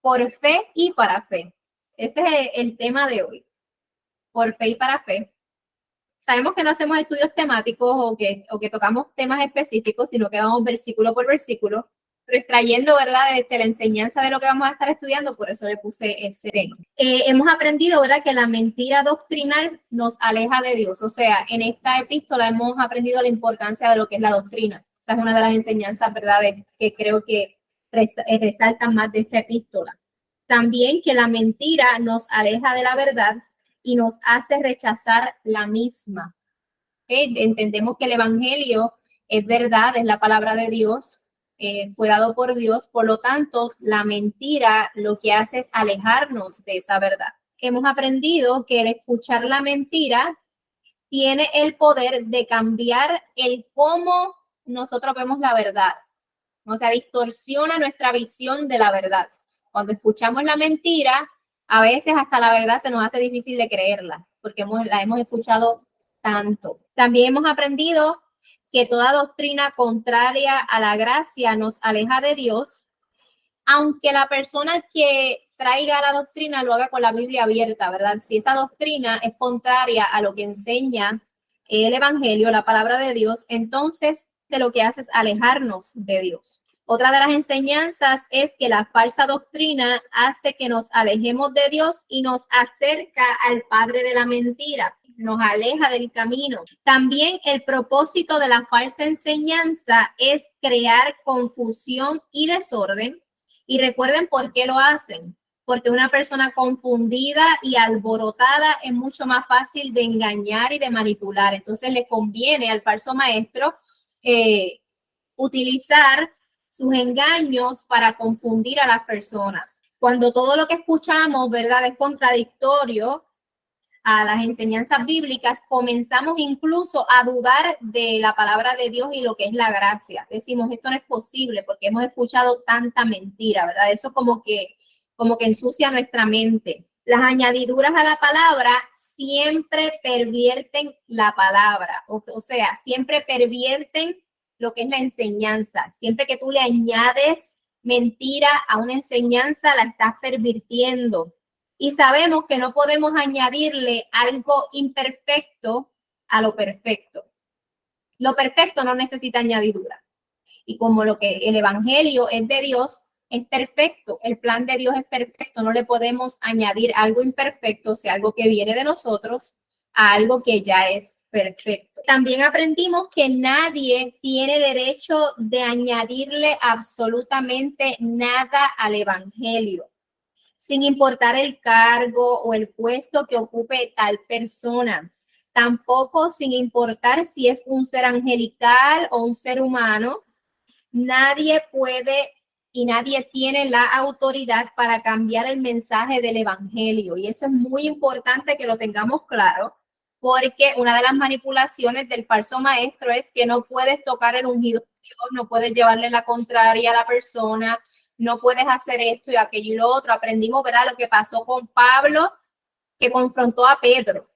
por fe y para fe. Ese es el tema de hoy, por fe y para fe. Sabemos que no hacemos estudios temáticos o que tocamos temas específicos, sino que vamos versículo por versículo, pero extrayendo, ¿verdad?, la enseñanza de lo que vamos a estar estudiando, por eso le puse ese tema. Hemos aprendido, ¿verdad?, que la mentira doctrinal nos aleja de Dios. O sea, en esta epístola hemos aprendido la importancia de lo que es la doctrina. Esa es una de las enseñanzas, ¿verdad?, que creo que resaltan más de esta epístola. También que la mentira nos aleja de la verdad y nos hace rechazar la misma. Entendemos que el evangelio es verdad, es la palabra de Dios, fue dado por Dios, por lo tanto, la mentira lo que hace es alejarnos de esa verdad. Hemos aprendido que el escuchar la mentira tiene el poder de cambiar el cómo nosotros vemos la verdad. O sea, distorsiona nuestra visión de la verdad. Cuando escuchamos la mentira, a veces hasta la verdad se nos hace difícil de creerla, porque la hemos escuchado tanto. También hemos aprendido que toda doctrina contraria a la gracia nos aleja de Dios, aunque la persona que traiga la doctrina lo haga con la Biblia abierta, ¿verdad? Si esa doctrina es contraria a lo que enseña el evangelio, la palabra de Dios, entonces de lo que hace es alejarnos de Dios. Otra de las enseñanzas es que la falsa doctrina hace que nos alejemos de Dios y nos acerca al padre de la mentira, nos aleja del camino. También el propósito de la falsa enseñanza es crear confusión y desorden. Y recuerden por qué lo hacen. Porque una persona confundida y alborotada es mucho más fácil de engañar y de manipular. Entonces le conviene al falso maestro utilizar sus engaños para confundir a las personas. Cuando todo lo que escuchamos, ¿verdad?, es contradictorio a las enseñanzas bíblicas, comenzamos incluso a dudar de la palabra de Dios y lo que es la gracia. Decimos, esto no es posible porque hemos escuchado tanta mentira, ¿verdad? Eso como que ensucia nuestra mente. Las añadiduras a la palabra siempre pervierten la palabra, o sea, siempre pervierten lo que es la enseñanza. Siempre que tú le añades mentira a una enseñanza, la estás pervirtiendo. Y sabemos que no podemos añadirle algo imperfecto a lo perfecto. Lo perfecto no necesita añadidura. Y como lo que el evangelio es de Dios, es perfecto. El plan de Dios es perfecto. No le podemos añadir algo imperfecto, o sea, algo que viene de nosotros, a algo que ya es perfecto. También aprendimos que nadie tiene derecho de añadirle absolutamente nada al evangelio, sin importar el cargo o el puesto que ocupe tal persona. Tampoco sin importar si es un ser angelical o un ser humano. Nadie puede y nadie tiene la autoridad para cambiar el mensaje del evangelio. Y eso es muy importante que lo tengamos claro, porque una de las manipulaciones del falso maestro es que no puedes tocar el ungido de Dios, no puedes llevarle la contraria a la persona, no puedes hacer esto y aquello y lo otro. Aprendimos, ¿verdad?, lo que pasó con Pablo, que confrontó a Pedro.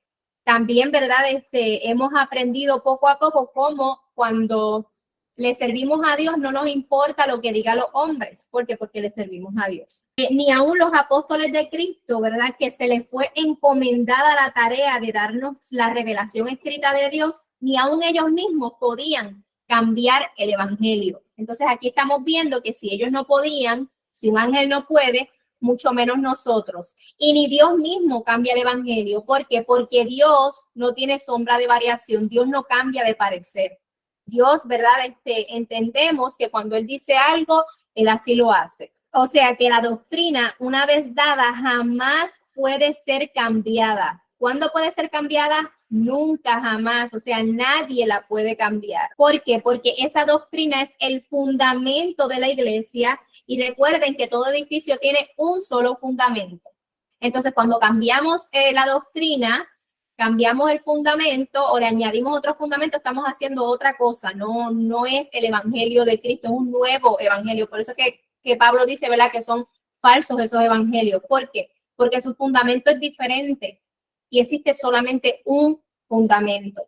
También, ¿verdad?, hemos aprendido poco a poco cómo cuando le servimos a Dios no nos importa lo que digan los hombres. ¿Por qué? Porque le servimos a Dios. Ni aún los apóstoles de Cristo, ¿verdad?, que se les fue encomendada la tarea de darnos la revelación escrita de Dios, ni aún ellos mismos podían cambiar el evangelio. Entonces aquí estamos viendo que si ellos no podían, si un ángel no puede, mucho menos nosotros. Y ni Dios mismo cambia el evangelio. ¿Por qué? Porque Dios no tiene sombra de variación. Dios no cambia de parecer. Dios, ¿verdad? Entendemos que cuando Él dice algo, Él así lo hace. O sea que la doctrina, una vez dada, jamás puede ser cambiada. ¿Cuándo puede ser cambiada? Nunca, jamás. O sea, nadie la puede cambiar. ¿Por qué? Porque esa doctrina es el fundamento de la iglesia. Y recuerden que todo edificio tiene un solo fundamento. Entonces, cuando cambiamos la doctrina, cambiamos el fundamento o le añadimos otro fundamento, estamos haciendo otra cosa. No es el evangelio de Cristo, es un nuevo evangelio. Por eso que Pablo dice, ¿verdad?, que son falsos esos evangelios. ¿Por qué? Porque su fundamento es diferente y existe solamente un fundamento.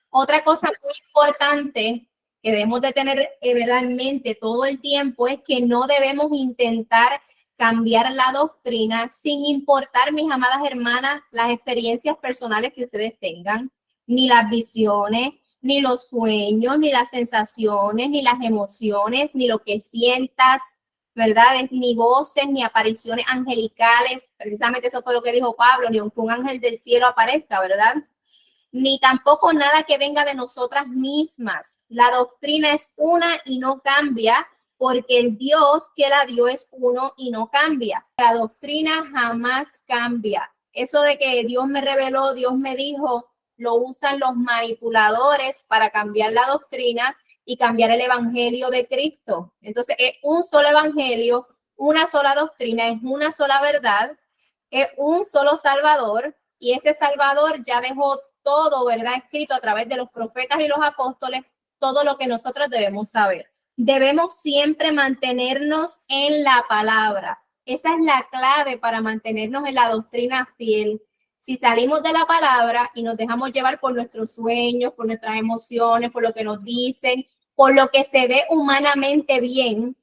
Otra cosa muy importante que debemos de tener en mente todo el tiempo es que no debemos intentar cambiar la doctrina sin importar, mis amadas hermanas, las experiencias personales que ustedes tengan, ni las visiones, ni los sueños, ni las sensaciones, ni las emociones, ni lo que sientas, ¿verdad? Ni voces, ni apariciones angelicales. Precisamente eso fue lo que dijo Pablo, ni aunque un ángel del cielo aparezca, ¿verdad? Ni tampoco nada que venga de nosotras mismas. La doctrina es una y no cambia, porque el Dios que la dio es uno y no cambia. La doctrina jamás cambia. Eso de que Dios me reveló, Dios me dijo, lo usan los manipuladores para cambiar la doctrina y cambiar el evangelio de Cristo. Entonces es un solo evangelio, una sola doctrina, es una sola verdad, es un solo Salvador, y ese Salvador ya dejó todo, ¿verdad? Escrito a través de los profetas y los apóstoles, todo lo que nosotros debemos saber. Debemos siempre mantenernos en la palabra. Esa es la clave para mantenernos en la doctrina fiel. Si salimos de la palabra y nos dejamos llevar por nuestros sueños, por nuestras emociones, por lo que nos dicen, por lo que se ve humanamente bien,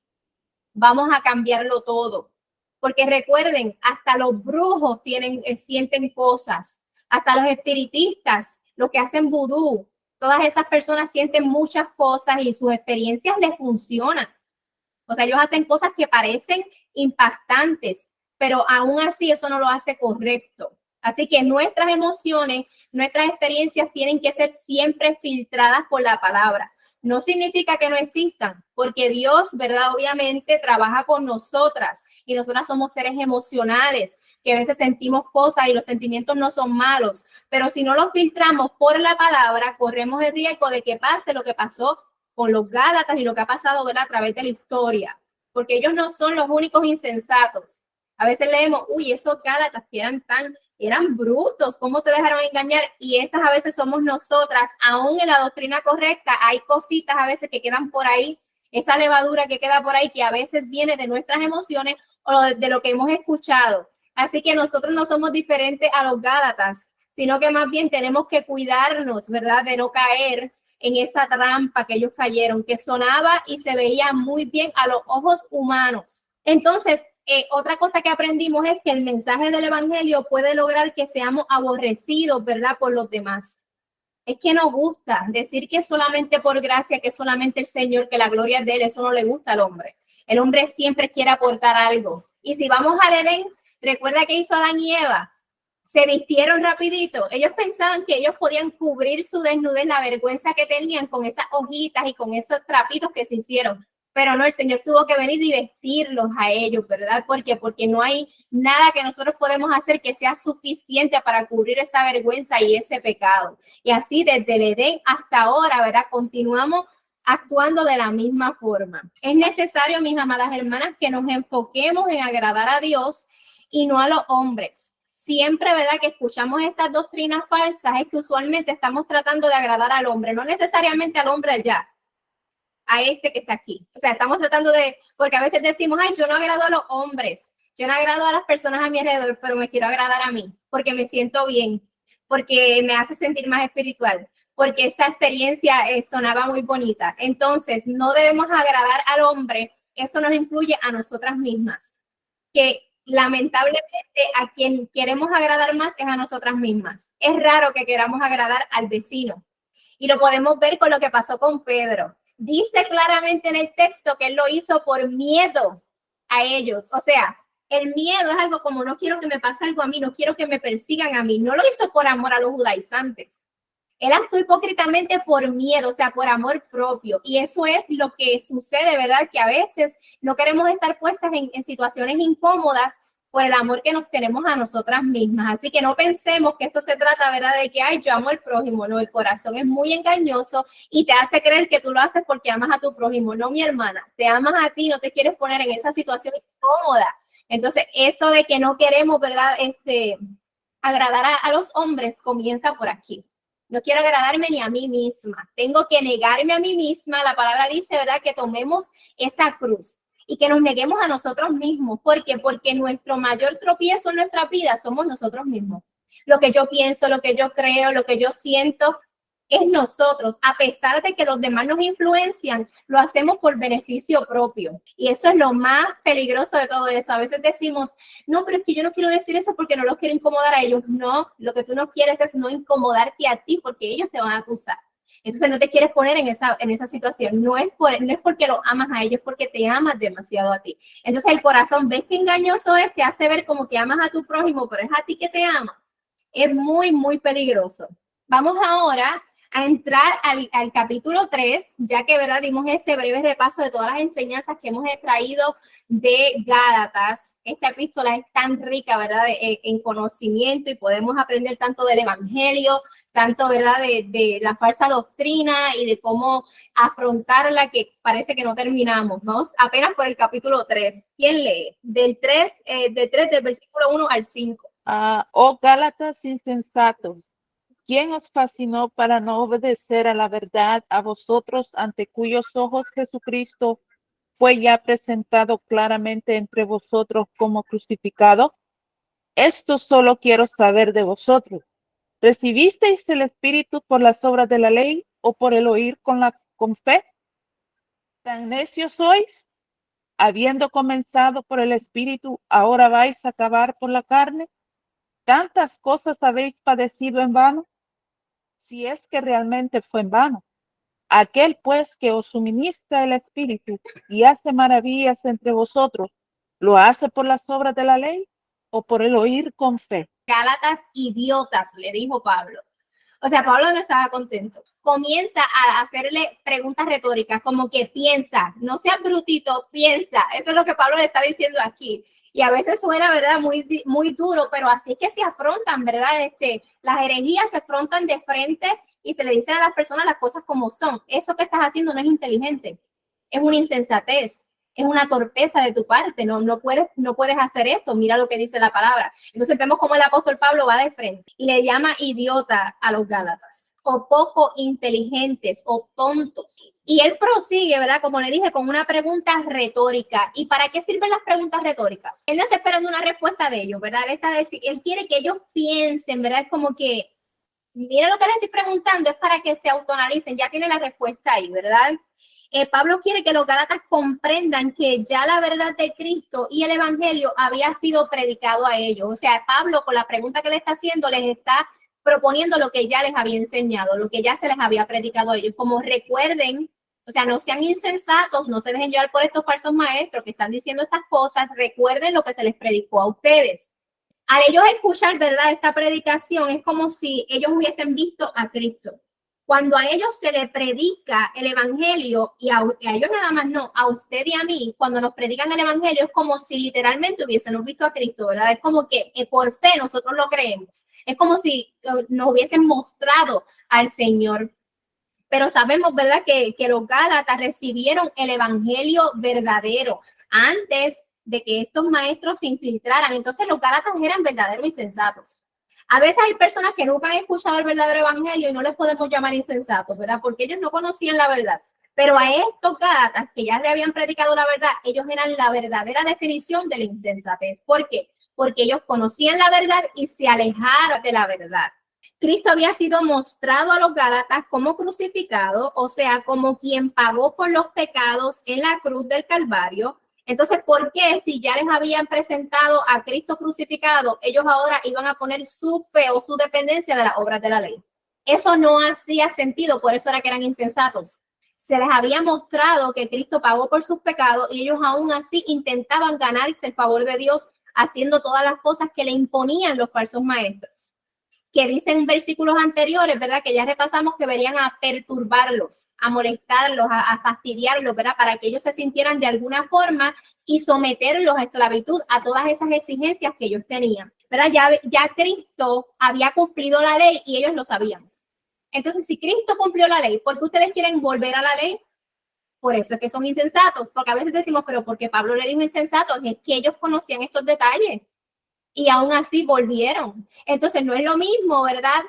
vamos a cambiarlo todo. Porque recuerden, hasta los brujos sienten cosas, hasta los espiritistas, los que hacen vudú, todas esas personas sienten muchas cosas y sus experiencias les funcionan. O sea, ellos hacen cosas que parecen impactantes, pero aún así eso no lo hace correcto. Así que nuestras emociones, nuestras experiencias tienen que ser siempre filtradas por la palabra. No significa que no existan, porque Dios, ¿verdad? Obviamente trabaja con nosotras y nosotras somos seres emocionales, que a veces sentimos cosas y los sentimientos no son malos, pero si no los filtramos por la palabra, corremos el riesgo de que pase lo que pasó con los Gálatas y lo que ha pasado, ¿verdad? A través de la historia, porque ellos no son los únicos insensatos. A veces leemos, uy, esos Gálatas que eran brutos, ¿cómo se dejaron engañar? Y esas a veces somos nosotras, aún en la doctrina correcta, hay cositas a veces que quedan por ahí, esa levadura que queda por ahí, que a veces viene de nuestras emociones o de lo que hemos escuchado. Así que nosotros no somos diferentes a los Gálatas, sino que más bien tenemos que cuidarnos, ¿verdad? De no caer en esa trampa que ellos cayeron, que sonaba y se veía muy bien a los ojos humanos. Entonces, otra cosa que aprendimos es que el mensaje del evangelio puede lograr que seamos aborrecidos, ¿verdad? Por los demás. Es que nos gusta decir que solamente por gracia, que solamente el Señor, que la gloria es de Él, eso no le gusta al hombre. El hombre siempre quiere aportar algo. Y si vamos al Edén, recuerda que hizo Adán y Eva. Se vistieron rapidito. Ellos pensaban que ellos podían cubrir su desnudez, la vergüenza que tenían con esas hojitas y con esos trapitos que se hicieron. Pero no, el Señor tuvo que venir y vestirlos a ellos, ¿verdad? ¿Por qué? Porque no hay nada que nosotros podemos hacer que sea suficiente para cubrir esa vergüenza y ese pecado. Y así desde el Edén hasta ahora, ¿verdad? Continuamos actuando de la misma forma. Es necesario, mis amadas hermanas, que nos enfoquemos en agradar a Dios y no a los hombres. Siempre, ¿verdad? Que escuchamos estas doctrinas falsas es que usualmente estamos tratando de agradar al hombre, no necesariamente al hombre allá, a este que está aquí. O sea, estamos tratando porque a veces decimos, ay, yo no agrado a los hombres, yo no agrado a las personas a mi alrededor, pero me quiero agradar a mí, porque me siento bien, porque me hace sentir más espiritual, porque esa experiencia sonaba muy bonita. Entonces, no debemos agradar al hombre, eso nos incluye a nosotras mismas, que lamentablemente a quien queremos agradar más es a nosotras mismas. Es raro que queramos agradar al vecino. Y lo podemos ver con lo que pasó con Pedro. Dice claramente en el texto que él lo hizo por miedo a ellos. O sea, el miedo es algo como no quiero que me pase algo a mí, no quiero que me persigan a mí. No lo hizo por amor a los judaizantes. Él actuó hipócritamente por miedo, o sea, por amor propio. Y eso es lo que sucede, ¿verdad? Que a veces no queremos estar puestas en situaciones incómodas por el amor que nos tenemos a nosotras mismas. Así que no pensemos que esto se trata, ¿verdad? De que, ay, yo amo al prójimo. No, el corazón es muy engañoso y te hace creer que tú lo haces porque amas a tu prójimo. No, mi hermana, te amas a ti, no te quieres poner en esa situación incómoda. Entonces, eso de que no queremos, ¿verdad? Agradar a los hombres comienza por aquí. No quiero agradarme ni a mí misma. Tengo que negarme a mí misma. La palabra dice, ¿verdad? Que tomemos esa cruz y que nos neguemos a nosotros mismos. ¿Por qué? Porque nuestro mayor tropiezo en nuestra vida somos nosotros mismos. Lo que yo pienso, lo que yo creo, lo que yo siento, es nosotros. A pesar de que los demás nos influencian, lo hacemos por beneficio propio. Y eso es lo más peligroso de todo eso. A veces decimos, no, pero es que yo no quiero decir eso porque no los quiero incomodar a ellos. No, lo que tú no quieres es no incomodarte a ti porque ellos te van a acusar. Entonces no te quieres poner en esa situación. No es porque lo amas a ellos, es porque te amas demasiado a ti. Entonces el corazón, ¿ves qué engañoso es? Te hace ver como que amas a tu prójimo, pero es a ti que te amas. Es muy, muy peligroso. Vamos ahora a entrar al capítulo 3, ya que, ¿verdad?, dimos ese breve repaso de todas las enseñanzas que hemos extraído de Gálatas. Esta epístola es tan rica, ¿verdad?, en conocimiento, y podemos aprender tanto del evangelio, tanto, ¿verdad?, de la falsa doctrina y de cómo afrontarla, que parece que no terminamos, ¿no? Apenas por el capítulo 3. ¿Quién lee? Del versículo 1 al 5. Oh Gálatas insensatos, ¿quién os fascinó para no obedecer a la verdad, a vosotros ante cuyos ojos Jesucristo fue ya presentado claramente entre vosotros como crucificado? Esto solo quiero saber de vosotros. ¿Recibisteis el Espíritu por las obras de la ley o por el oír con fe? ¿Tan necios sois? Habiendo comenzado por el Espíritu, ¿ahora vais a acabar por la carne? ¿Tantas cosas habéis padecido en vano? Si es que realmente fue en vano. Aquel pues que os suministra el Espíritu y hace maravillas entre vosotros, ¿lo hace por las obras de la ley o por el oír con fe? Gálatas idiotas, le dijo Pablo. O sea, Pablo no estaba contento. Comienza a hacerle preguntas retóricas, como que piensa, no seas brutito, piensa. Eso es lo que Pablo le está diciendo aquí. Y a veces suena, ¿verdad?, muy, muy duro, pero así es que se afrontan, ¿verdad? Las herejías se afrontan de frente y se le dicen a las personas las cosas como son. Eso que estás haciendo no es inteligente, es una insensatez, es una torpeza de tu parte, no puedes hacer esto, mira lo que dice la palabra. Entonces vemos cómo el apóstol Pablo va de frente y le llama idiota a los gálatas, o poco inteligentes, o tontos. Y él prosigue, ¿verdad?, como le dije, con una pregunta retórica. ¿Y para qué sirven las preguntas retóricas? Él no está esperando una respuesta de ellos, ¿verdad? Él quiere que ellos piensen, ¿verdad? Es como que, mira lo que les estoy preguntando, es para que se autoanalicen, ya tiene la respuesta ahí, ¿verdad? Pablo quiere que los gálatas comprendan que ya la verdad de Cristo y el evangelio había sido predicado a ellos. O sea, Pablo, con la pregunta que le está haciendo, les está proponiendo lo que ya les había enseñado, lo que ya se les había predicado a ellos. Como recuerden, o sea, no sean insensatos, no se dejen llevar por estos falsos maestros que están diciendo estas cosas, recuerden lo que se les predicó a ustedes. Al ellos escuchar, ¿verdad?, esta predicación, es como si ellos hubiesen visto a Cristo. Cuando a ellos se les predica el evangelio, y a ellos nada más no, a usted y a mí, cuando nos predican el evangelio, es como si literalmente hubiésemos visto a Cristo, ¿verdad? Es como que por fe nosotros lo creemos. Es como si nos hubiesen mostrado al Señor. Pero sabemos, ¿verdad?, que los gálatas recibieron el evangelio verdadero antes de que estos maestros se infiltraran. Entonces los gálatas eran verdaderos insensatos. A veces hay personas que nunca han escuchado el verdadero evangelio y no les podemos llamar insensatos, ¿verdad? Porque ellos no conocían la verdad. Pero a estos gálatas que ya le habían predicado la verdad, ellos eran la verdadera definición de la insensatez. ¿Por qué? Porque ellos conocían la verdad y se alejaron de la verdad. Cristo había sido mostrado a los gálatas como crucificado, o sea, como quien pagó por los pecados en la cruz del Calvario. Entonces, ¿por qué si ya les habían presentado a Cristo crucificado, ellos ahora iban a poner su fe o su dependencia de las obras de la ley? Eso no hacía sentido, por eso era que eran insensatos. Se les había mostrado que Cristo pagó por sus pecados y ellos aún así intentaban ganarse el favor de Dios haciendo todas las cosas que le imponían los falsos maestros, que dicen versículos anteriores, ¿verdad?, que ya repasamos, que venían a perturbarlos, a molestarlos, a fastidiarlos, ¿verdad?, para que ellos se sintieran de alguna forma y someterlos a esclavitud, a todas esas exigencias que ellos tenían, ¿verdad? Ya Cristo había cumplido la ley y ellos lo sabían. Entonces, si Cristo cumplió la ley, ¿por qué ustedes quieren volver a la ley? Por eso es que son insensatos, porque a veces decimos, pero porque Pablo le dijo insensatos, es que ellos conocían estos detalles y aún así volvieron. Entonces no es lo mismo, ¿verdad?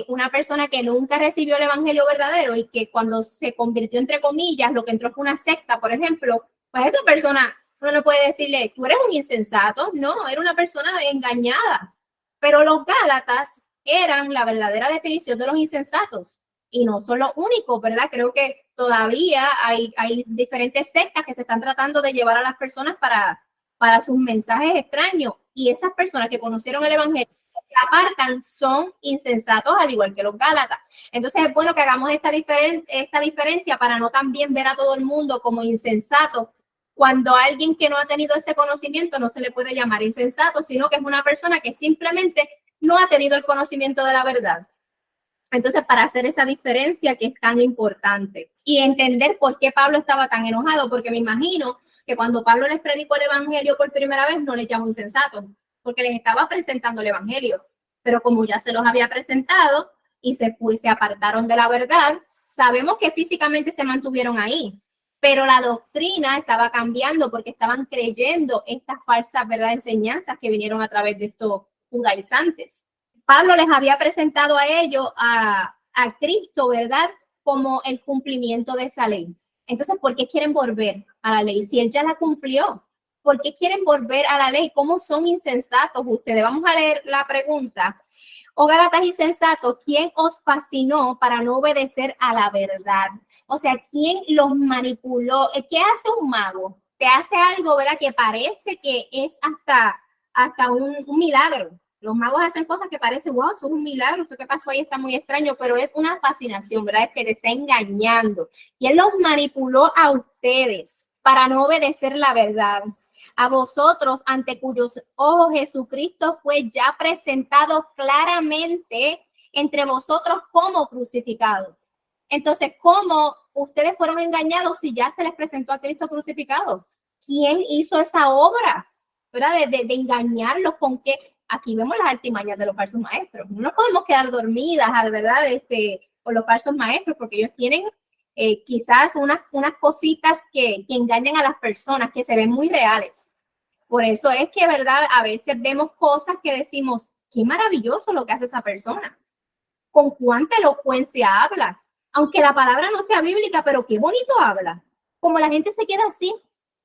Una persona que nunca recibió el evangelio verdadero y que cuando se convirtió, entre comillas, lo que entró fue una secta, por ejemplo, pues esa persona, uno no puede decirle, tú eres un insensato. No, era una persona engañada. Pero los gálatas eran la verdadera definición de los insensatos. Y no son los únicos, ¿verdad? Creo que todavía hay diferentes sectas que se están tratando de llevar a las personas para sus mensajes extraños. Y esas personas que conocieron el evangelio, que apartan, son insensatos, al igual que los gálatas. Entonces es bueno que hagamos esta diferencia para no también ver a todo el mundo como insensato. Cuando alguien que no ha tenido ese conocimiento no se le puede llamar insensato, sino que es una persona que simplemente no ha tenido el conocimiento de la verdad. Entonces, para hacer esa diferencia que es tan importante y entender por qué Pablo estaba tan enojado, porque me imagino que cuando Pablo les predicó el evangelio por primera vez no les llamó insensatos, porque les estaba presentando el evangelio, pero como ya se los había presentado y se apartaron de la verdad, sabemos que físicamente se mantuvieron ahí, pero la doctrina estaba cambiando porque estaban creyendo estas falsas, ¿verdad?, enseñanzas que vinieron a través de estos judaizantes. Pablo les había presentado a ellos a Cristo, ¿verdad?, como el cumplimiento de esa ley. Entonces, ¿por qué quieren volver a la ley? Si él ya la cumplió, ¿por qué quieren volver a la ley? ¿Cómo son insensatos ustedes? Vamos a leer la pregunta. Oh, Gálatas insensatos, ¿quién os fascinó para no obedecer a la verdad? O sea, ¿quién los manipuló? ¿Qué hace un mago? Te hace algo, ¿verdad?, que parece que es hasta un milagro. Los magos hacen cosas que parecen, wow, eso es un milagro, eso que pasó ahí está muy extraño, pero es una fascinación, ¿verdad? Es que te está engañando. Y él los manipuló a ustedes para no obedecer la verdad. A vosotros, ante cuyos ojos Jesucristo fue ya presentado claramente entre vosotros como crucificado. Entonces, ¿cómo ustedes fueron engañados si ya se les presentó a Cristo crucificado? ¿Quién hizo esa obra, ¿verdad? De engañarlos con qué? Aquí vemos las artimañas de los falsos maestros. No nos podemos quedar dormidas, ¿verdad? Con los falsos maestros, porque ellos tienen quizás unas cositas que engañan a las personas, que se ven muy reales. Por eso es que, ¿verdad?, a veces vemos cosas que decimos, qué maravilloso lo que hace esa persona. Con cuánta elocuencia habla. Aunque la palabra no sea bíblica, pero qué bonito habla. Como la gente se queda así.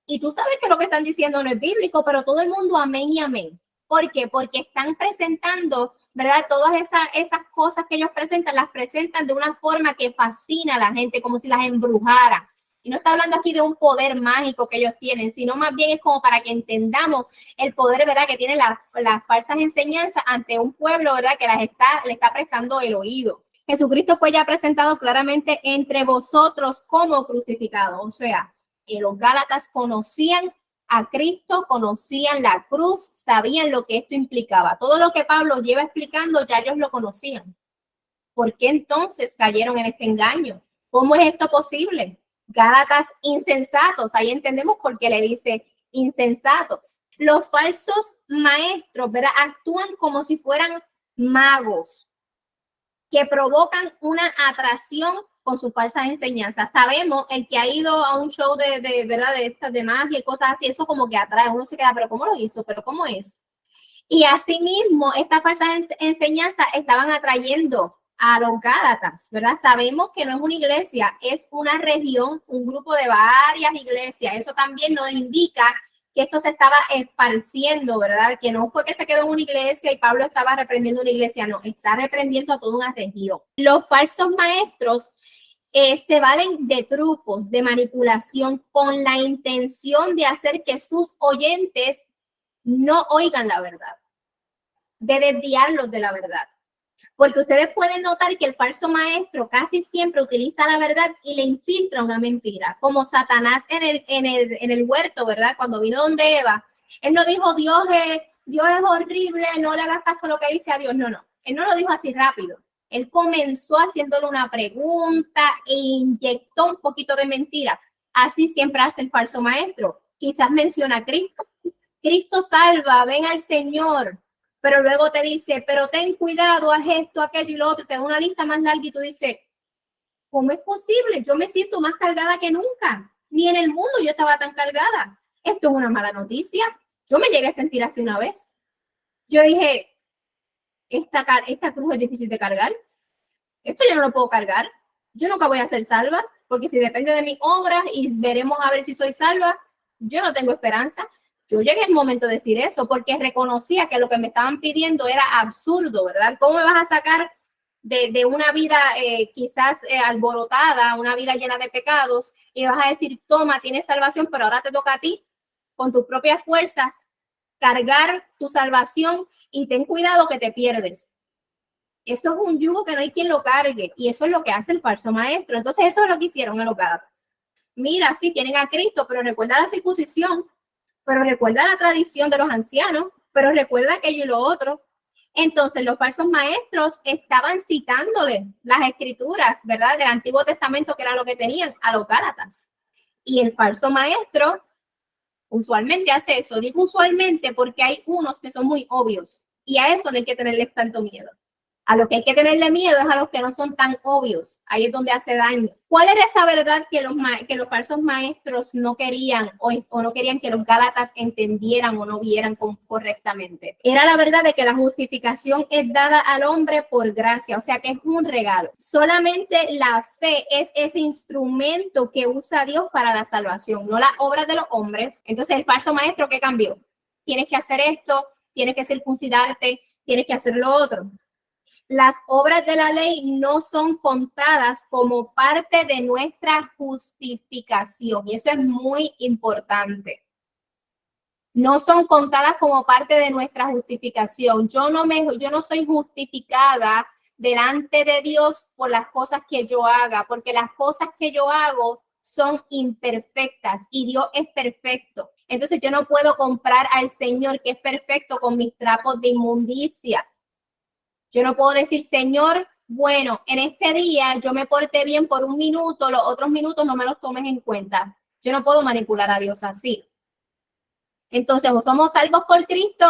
Y tú sabes que lo que están diciendo no es bíblico, pero todo el mundo amén y amén. ¿Por qué? Porque están presentando, ¿verdad? Todas esas cosas que ellos presentan, las presentan de una forma que fascina a la gente, como si las embrujara. Y no está hablando aquí de un poder mágico que ellos tienen, sino más bien es como para que entendamos el poder, ¿verdad?, que tienen las falsas enseñanzas ante un pueblo, ¿verdad?, que le está prestando el oído. Jesucristo fue ya presentado claramente entre vosotros como crucificado. O sea, los gálatas conocían a Cristo, conocían la cruz, sabían lo que esto implicaba. Todo lo que Pablo lleva explicando ya ellos lo conocían. ¿Por qué entonces cayeron en este engaño? ¿Cómo es esto posible? Gálatas insensatos, ahí entendemos por qué le dice insensatos. Los falsos maestros, ¿verdad?, actúan como si fueran magos que provocan una atracción con sus falsas enseñanzas. Sabemos, el que ha ido a un show de verdad, de estas de magia y cosas así, eso como que atrae, uno se queda, pero ¿cómo lo hizo? ¿Pero cómo es? Y asimismo, estas falsas enseñanzas estaban atrayendo a los gálatas, ¿verdad? Sabemos que no es una iglesia, es una región, un grupo de varias iglesias. Eso también nos indica que esto se estaba esparciendo, ¿verdad? Que no fue que se quedó en una iglesia y Pablo estaba reprendiendo una iglesia, no, está reprendiendo a toda una región. Los falsos maestros se valen de trucos, de manipulación, con la intención de hacer que sus oyentes no oigan la verdad, de desviarlos de la verdad. Porque ustedes pueden notar que el falso maestro casi siempre utiliza la verdad y le infiltra una mentira, como Satanás en el huerto, ¿verdad? Cuando vino donde Eva, él no dijo Dios es horrible, no le hagas caso a lo que dice a Dios, no, él no lo dijo así rápido. Él comenzó haciéndole una pregunta e inyectó un poquito de mentira. Así siempre hace el falso maestro. Quizás menciona a Cristo. Cristo salva, ven al Señor. Pero luego te dice, pero ten cuidado, haz esto, aquello y lo otro. Te da una lista más larga y tú dices, ¿cómo es posible? Yo me siento más cargada que nunca. Ni en el mundo yo estaba tan cargada. Esto es una mala noticia. Yo me llegué a sentir así una vez. Yo dije, esta cruz es difícil de cargar. Esto yo no lo puedo cargar. Yo nunca voy a ser salva, porque si depende de mis obras y veremos a ver si soy salva, yo no tengo esperanza. Yo llegué al momento de decir eso, porque reconocía que lo que me estaban pidiendo era absurdo, ¿verdad? ¿Cómo me vas a sacar de una vida quizás alborotada, una vida llena de pecados, y vas a decir, toma, tienes salvación, pero ahora te toca a ti, con tus propias fuerzas, cargar tu salvación y ten cuidado que te pierdes. Eso es un yugo que no hay quien lo cargue y eso es lo que hace el falso maestro. Entonces eso es lo que hicieron en los Gálatas. Mira, sí, tienen a Cristo, pero recuerda la circuncisión, pero recuerda la tradición de los ancianos, pero recuerda aquello y lo otro. Entonces los falsos maestros estaban citándole las escrituras, ¿verdad? Del Antiguo Testamento, que era lo que tenían, a los Gálatas. Y el falso maestro usualmente hace eso. Digo usualmente porque hay unos que son muy obvios y a eso no hay que tenerles tanto miedo. A los que hay que tenerle miedo es a los que no son tan obvios. Ahí es donde hace daño. ¿Cuál era esa verdad que los falsos maestros no querían o no querían que los Gálatas entendieran o no vieran correctamente? Era la verdad de que la justificación es dada al hombre por gracia, o sea que es un regalo. Solamente la fe es ese instrumento que usa Dios para la salvación, no las obras de los hombres. Entonces el falso maestro, ¿qué cambió? Tienes que hacer esto, tienes que circuncidarte, tienes que hacer lo otro. Las obras de la ley no son contadas como parte de nuestra justificación. Y eso es muy importante. No son contadas como parte de nuestra justificación. Yo no soy justificada delante de Dios por las cosas que yo haga, porque las cosas que yo hago son imperfectas y Dios es perfecto. Entonces yo no puedo comprar al Señor, que es perfecto, con mis trapos de inmundicia. Yo no puedo decir, Señor, bueno, en este día yo me porté bien por un minuto, los otros minutos no me los tomes en cuenta. Yo no puedo manipular a Dios así. Entonces, o somos salvos por Cristo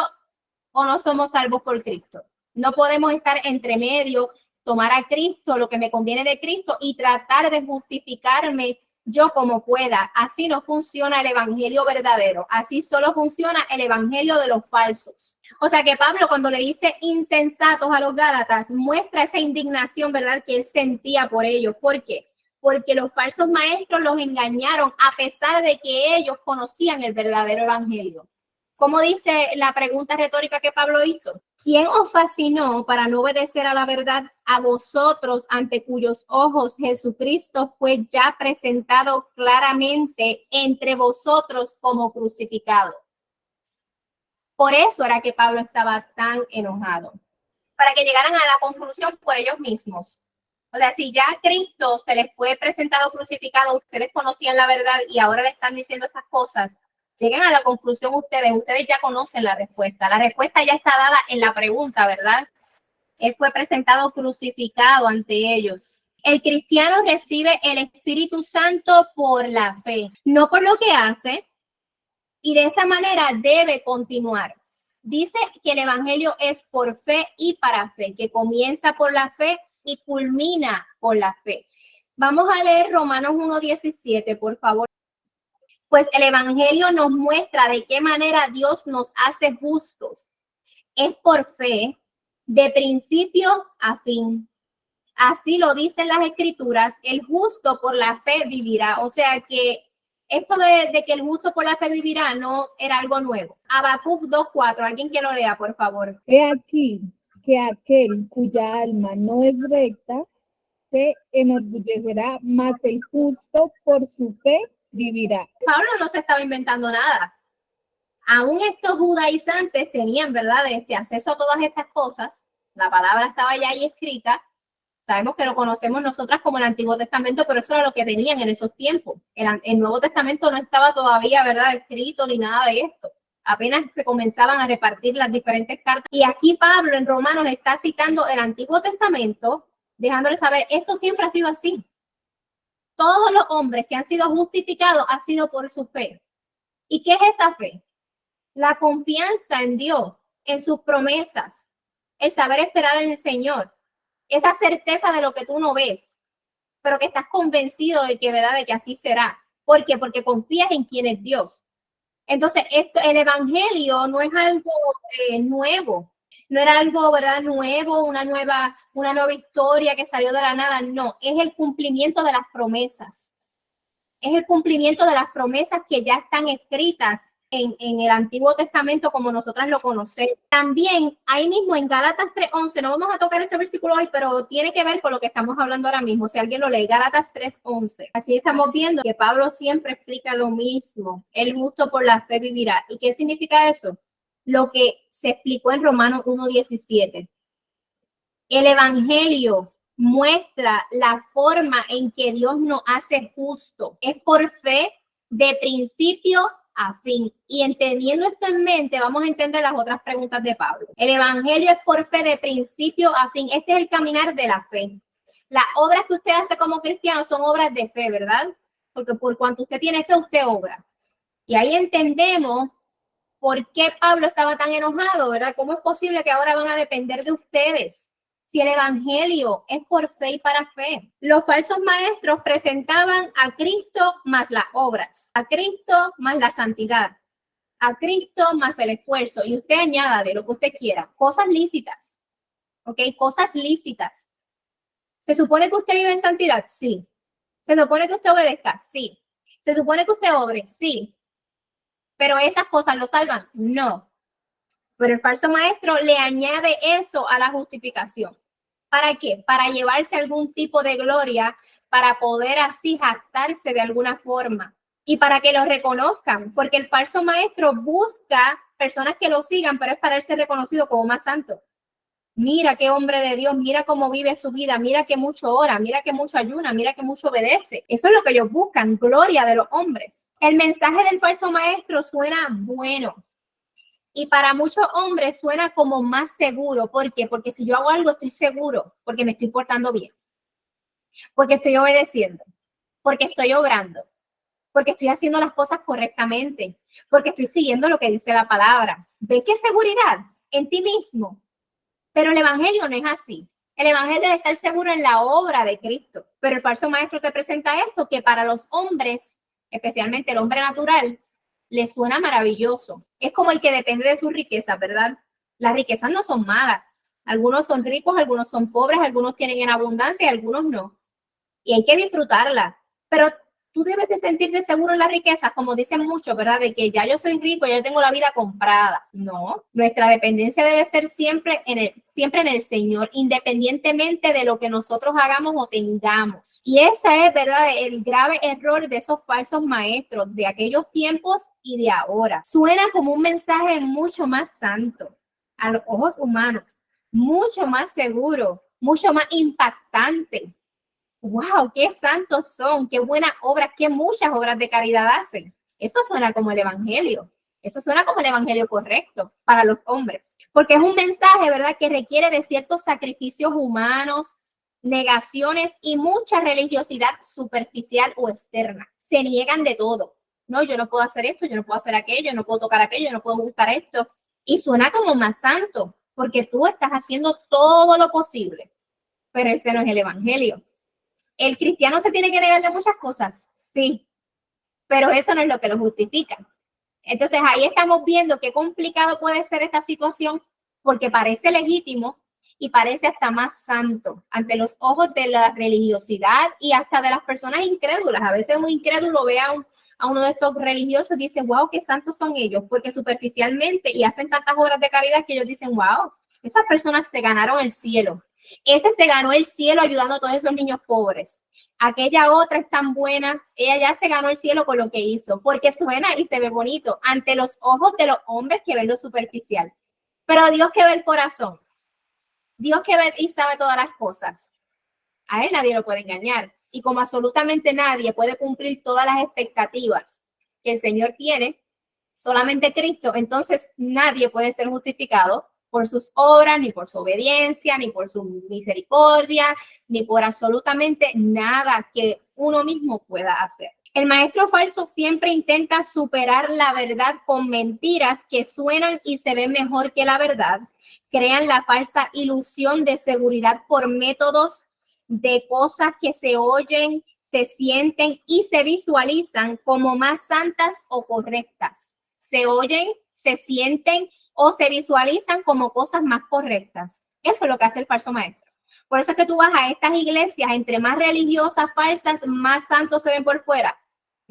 o no somos salvos por Cristo. No podemos estar entre medio, tomar a Cristo, lo que me conviene de Cristo, y tratar de justificarme yo como pueda. Así no funciona el evangelio verdadero. Así solo funciona el evangelio de los falsos. O sea que Pablo, cuando le dice insensatos a los Gálatas, muestra esa indignación, ¿verdad?, que él sentía por ellos. ¿Por qué? Porque los falsos maestros los engañaron a pesar de que ellos conocían el verdadero evangelio. ¿Cómo dice la pregunta retórica que Pablo hizo? ¿Quién os fascinó para no obedecer a la verdad? A vosotros, ante cuyos ojos Jesucristo fue ya presentado claramente entre vosotros como crucificado. Por eso era que Pablo estaba tan enojado, para que llegaran a la conclusión por ellos mismos. O sea, si ya a Cristo se les fue presentado crucificado, ustedes conocían la verdad y ahora le están diciendo estas cosas, lleguen a la conclusión ustedes ya conocen la respuesta ya está dada en la pregunta, ¿verdad? Él fue presentado crucificado ante ellos. El cristiano recibe el Espíritu Santo por la fe, no por lo que hace, y de esa manera debe continuar. Dice que el evangelio es por fe y para fe, que comienza por la fe y culmina por la fe. Vamos a leer Romanos 1:17, por favor. Pues el evangelio nos muestra de qué manera Dios nos hace justos. Es por fe, de principio a fin. Así lo dicen las escrituras, el justo por la fe vivirá. O sea que esto de que el justo por la fe vivirá no era algo nuevo. Habacuc 2:4, alguien que lo lea, por favor. He aquí que aquel cuya alma no es recta se enorgullecerá, mas el justo por su fe vivirá. Pablo no se estaba inventando nada. Aún estos judaizantes tenían, ¿verdad?, acceso a todas estas cosas. La palabra estaba ya ahí escrita. Sabemos que lo conocemos nosotras como el Antiguo Testamento, pero eso era lo que tenían en esos tiempos. El Nuevo Testamento no estaba todavía, ¿verdad?, escrito ni nada de esto. Apenas se comenzaban a repartir las diferentes cartas. Y aquí Pablo en Romanos está citando el Antiguo Testamento, dejándole saber, esto siempre ha sido así. Todos los hombres que han sido justificados han sido por su fe. ¿Y qué es esa fe? La confianza en Dios, en sus promesas, el saber esperar en el Señor, esa certeza de lo que tú no ves, pero que estás convencido de que, ¿verdad?, de que así será. ¿Por qué? Porque confías en quién es Dios. Entonces, el evangelio no es algo nuevo, no era algo, ¿verdad?, nuevo, una nueva historia que salió de la nada. No, es el cumplimiento de las promesas. Es el cumplimiento de las promesas que ya están escritas en el Antiguo Testamento como nosotras lo conocemos. También ahí mismo en Gálatas 3:11, no vamos a tocar ese versículo hoy, pero tiene que ver con lo que estamos hablando ahora mismo. Si alguien lo lee, Gálatas 3:11. Aquí estamos viendo que Pablo siempre explica lo mismo. El justo por la fe vivirá. ¿Y qué significa eso? Lo que se explicó en Romanos 1:17. El Evangelio muestra la forma en que Dios nos hace justo. Es por fe de principio a fin. Y entendiendo esto en mente, vamos a entender las otras preguntas de Pablo. El Evangelio es por fe de principio a fin. Este es el caminar de la fe. Las obras que usted hace como cristiano son obras de fe, ¿verdad? Porque por cuanto usted tiene fe, usted obra. Y ahí entendemos por qué Pablo estaba tan enojado, ¿verdad? ¿Cómo es posible que ahora van a depender de ustedes? Si el Evangelio es por fe y para fe. Los falsos maestros presentaban a Cristo más las obras, a Cristo más la santidad, a Cristo más el esfuerzo. Y usted añádale lo que usted quiera. Cosas lícitas, ¿ok? Cosas lícitas. ¿Se supone que usted vive en santidad? Sí. ¿Se supone que usted obedezca? Sí. ¿Se supone que usted obre? Sí. ¿Pero esas cosas lo salvan? No. Pero el falso maestro le añade eso a la justificación. ¿Para qué? Para llevarse algún tipo de gloria, para poder así jactarse de alguna forma y para que lo reconozcan, porque el falso maestro busca personas que lo sigan, pero es para él ser reconocido como más santo. Mira qué hombre de Dios, mira cómo vive su vida, mira que mucho ora, mira que mucho ayuna, mira que mucho obedece. Eso es lo que ellos buscan, gloria de los hombres. El mensaje del falso maestro suena bueno. Y para muchos hombres suena como más seguro. ¿Por qué? Porque si yo hago algo estoy seguro, porque me estoy portando bien, porque estoy obedeciendo, porque estoy obrando, porque estoy haciendo las cosas correctamente, porque estoy siguiendo lo que dice la palabra. ¿Ves qué seguridad en ti mismo? Pero el evangelio no es así. El evangelio debe estar seguro en la obra de Cristo. Pero el falso maestro te presenta esto que para los hombres, especialmente el hombre natural, le suena maravilloso. Es como el que depende de sus riquezas, ¿verdad? Las riquezas no son malas. Algunos son ricos, algunos son pobres, algunos tienen en abundancia y algunos no. Y hay que disfrutarla. Pero tú debes de sentirte seguro en las riquezas, como dicen muchos, ¿verdad? De que ya yo soy rico, ya yo tengo la vida comprada. No, nuestra dependencia debe ser siempre en el Señor, independientemente de lo que nosotros hagamos o tengamos. Y ese es, ¿verdad?, el grave error de esos falsos maestros de aquellos tiempos y de ahora. Suena como un mensaje mucho más santo a los ojos humanos, mucho más seguro, mucho más impactante. ¡Wow! ¡Qué santos son! ¡Qué buenas obras! ¡Qué muchas obras de caridad hacen! Eso suena como el evangelio. Eso suena como el evangelio correcto para los hombres. Porque es un mensaje, ¿verdad?, que requiere de ciertos sacrificios humanos, negaciones y mucha religiosidad superficial o externa. Se niegan de todo. No, yo no puedo hacer esto, yo no puedo hacer aquello, no puedo tocar aquello, no puedo buscar esto. Y suena como más santo, porque tú estás haciendo todo lo posible. Pero ese no es el evangelio. ¿El cristiano se tiene que negar de muchas cosas? Sí, pero eso no es lo que lo justifica. Entonces ahí estamos viendo qué complicado puede ser esta situación porque parece legítimo y parece hasta más santo ante los ojos de la religiosidad y hasta de las personas incrédulas. A veces un incrédulo ve a uno de estos religiosos y dice, wow, qué santos son ellos, porque superficialmente y hacen tantas obras de caridad que ellos dicen, wow, esas personas se ganaron el cielo. Ese se ganó el cielo ayudando a todos esos niños pobres. Aquella otra es tan buena, ella ya se ganó el cielo con lo que hizo, porque suena y se ve bonito ante los ojos de los hombres que ven lo superficial. Pero Dios que ve el corazón, Dios que ve y sabe todas las cosas, a él nadie lo puede engañar. Y como absolutamente nadie puede cumplir todas las expectativas que el Señor tiene, solamente Cristo, entonces nadie puede ser justificado por sus obras, ni por su obediencia, ni por su misericordia, ni por absolutamente nada que uno mismo pueda hacer. El maestro falso siempre intenta superar la verdad con mentiras que suenan y se ven mejor que la verdad. Crean la falsa ilusión de seguridad por métodos de cosas que se oyen, se sienten y se visualizan como más santas o correctas. Se oyen, se sienten o se visualizan como cosas más correctas. Eso es lo que hace el falso maestro. Por eso es que tú vas a estas iglesias, entre más religiosas, falsas, más santos se ven por fuera.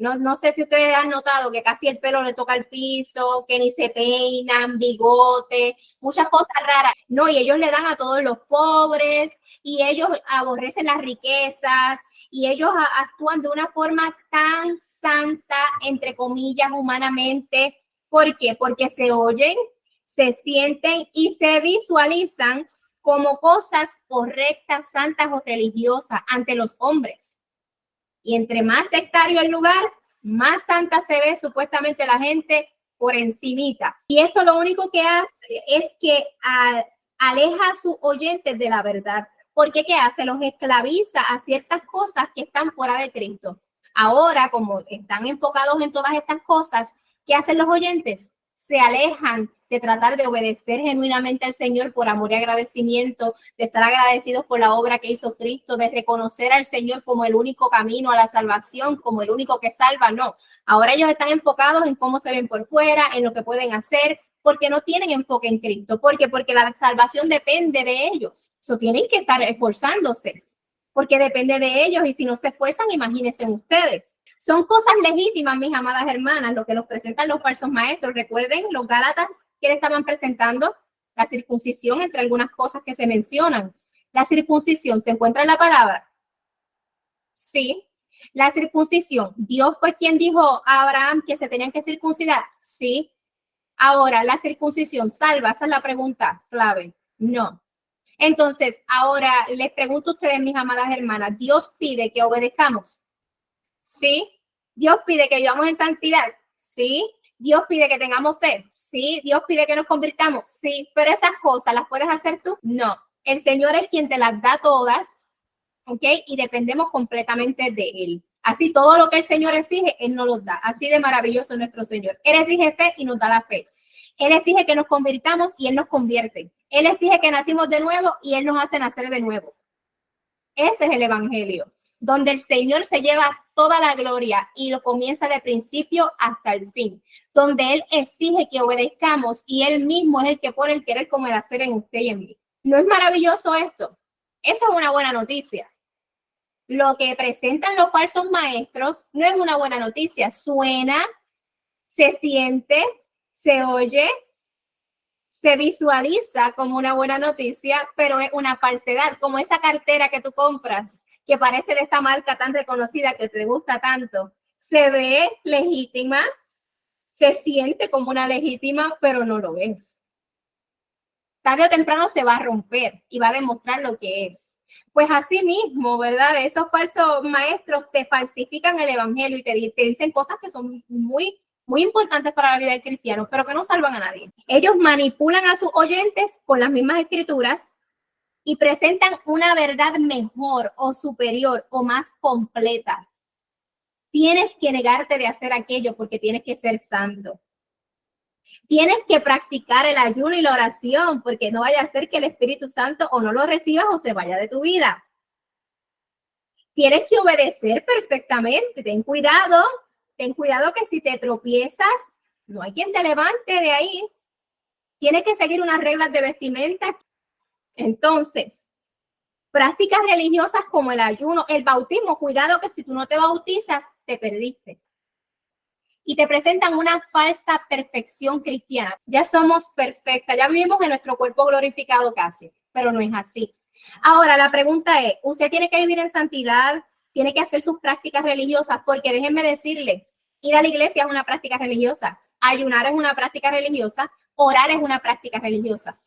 No sé si ustedes han notado que casi el pelo le toca al piso, que ni se peinan, bigote, muchas cosas raras. No, y ellos le dan a todos los pobres y ellos aborrecen las riquezas y ellos actúan de una forma tan santa, entre comillas, humanamente. ¿Por qué? Porque se oyen, se sienten y se visualizan como cosas correctas, santas o religiosas ante los hombres. Y entre más sectario el lugar, más santa se ve supuestamente la gente por encimita. Y esto lo único que hace es que aleja a sus oyentes de la verdad. Porque ¿qué hace? Los esclaviza a ciertas cosas que están fuera de Cristo. Ahora, como están enfocados en todas estas cosas, ¿qué hacen los oyentes? Se alejan de tratar de obedecer genuinamente al Señor por amor y agradecimiento, de estar agradecidos por la obra que hizo Cristo, de reconocer al Señor como el único camino a la salvación, como el único que salva. No, ahora ellos están enfocados en cómo se ven por fuera, en lo que pueden hacer, porque no tienen enfoque en Cristo. ¿Por qué? Porque la salvación depende de ellos. So, tienen que estar esforzándose, porque depende de ellos, y si no se esfuerzan, imagínense ustedes. Son cosas legítimas, mis amadas hermanas, lo que nos presentan los falsos maestros. Recuerden, los gálatas que le estaban presentando, la circuncisión, entre algunas cosas que se mencionan. La circuncisión, ¿se encuentra en la palabra? Sí. La circuncisión, ¿Dios fue quien dijo a Abraham que se tenían que circuncidar? Sí. Ahora, ¿la circuncisión salva? Esa es la pregunta clave. No. Entonces, ahora les pregunto a ustedes, mis amadas hermanas, ¿Dios pide que obedezcamos? Sí. ¿Dios pide que vivamos en santidad? Sí. ¿Dios pide que tengamos fe? Sí. ¿Dios pide que nos convirtamos? Sí. Pero esas cosas, ¿las puedes hacer tú? No. El Señor es quien te las da todas, ¿ok? Y dependemos completamente de Él. Así, todo lo que el Señor exige, Él nos lo da. Así de maravilloso es nuestro Señor. Él exige fe y nos da la fe. Él exige que nos convirtamos y Él nos convierte. Él exige que nacimos de nuevo y Él nos hace nacer de nuevo. Ese es el evangelio, donde el Señor se lleva toda la gloria y lo comienza de principio hasta el fin, donde Él exige que obedezcamos y Él mismo es el que pone el querer como el hacer en usted y en mí. ¿No es maravilloso esto? Esto es una buena noticia. Lo que presentan los falsos maestros no es una buena noticia. Suena, se siente, se oye, se visualiza como una buena noticia, pero es una falsedad, como esa cartera que tú compras, que parece de esa marca tan reconocida que te gusta tanto. Se ve legítima, se siente como una legítima, pero no lo es. Tarde o temprano se va a romper y va a demostrar lo que es. Pues así mismo, ¿verdad? Esos falsos maestros te falsifican el evangelio y te dicen cosas que son muy importantes para la vida del cristiano, pero que no salvan a nadie. Ellos manipulan a sus oyentes con las mismas escrituras y presentan una verdad mejor o superior o más completa. Tienes que negarte de hacer aquello porque tienes que ser santo. Tienes que practicar el ayuno y la oración porque no vaya a ser que el Espíritu Santo o no lo recibas o se vaya de tu vida. Tienes que obedecer perfectamente. Ten cuidado que si te tropiezas, no hay quien te levante de ahí. Tienes que seguir unas reglas de vestimenta. Entonces, prácticas religiosas como el ayuno, el bautismo, cuidado que si tú no te bautizas, te perdiste. Y te presentan una falsa perfección cristiana. Ya somos perfectas, ya vivimos en nuestro cuerpo glorificado casi, pero no es así. Ahora, la pregunta es, ¿usted tiene que vivir en santidad? ¿Tiene que hacer sus prácticas religiosas? Porque déjenme decirle, ir a la iglesia es una práctica religiosa, ayunar es una práctica religiosa, orar es una práctica religiosa.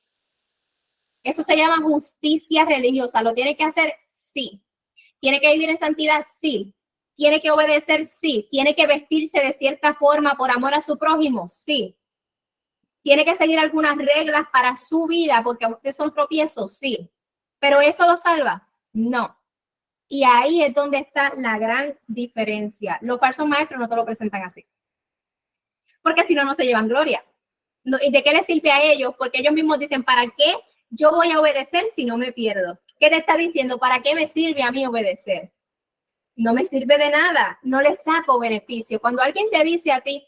Eso se llama justicia religiosa. ¿Lo tiene que hacer? Sí. ¿Tiene que vivir en santidad? Sí. ¿Tiene que obedecer? Sí. ¿Tiene que vestirse de cierta forma por amor a su prójimo? Sí. ¿Tiene que seguir algunas reglas para su vida porque a usted son tropiezos? Sí. ¿Pero eso lo salva? No. Y ahí es donde está la gran diferencia. Los falsos maestros no te lo presentan así. Porque si no, no se llevan gloria. No, ¿y de qué les sirve a ellos? Porque ellos mismos dicen, ¿para qué yo voy a obedecer si no me pierdo? ¿Qué te está diciendo? ¿Para qué me sirve a mí obedecer? No me sirve de nada, no le saco beneficio. Cuando alguien te dice a ti,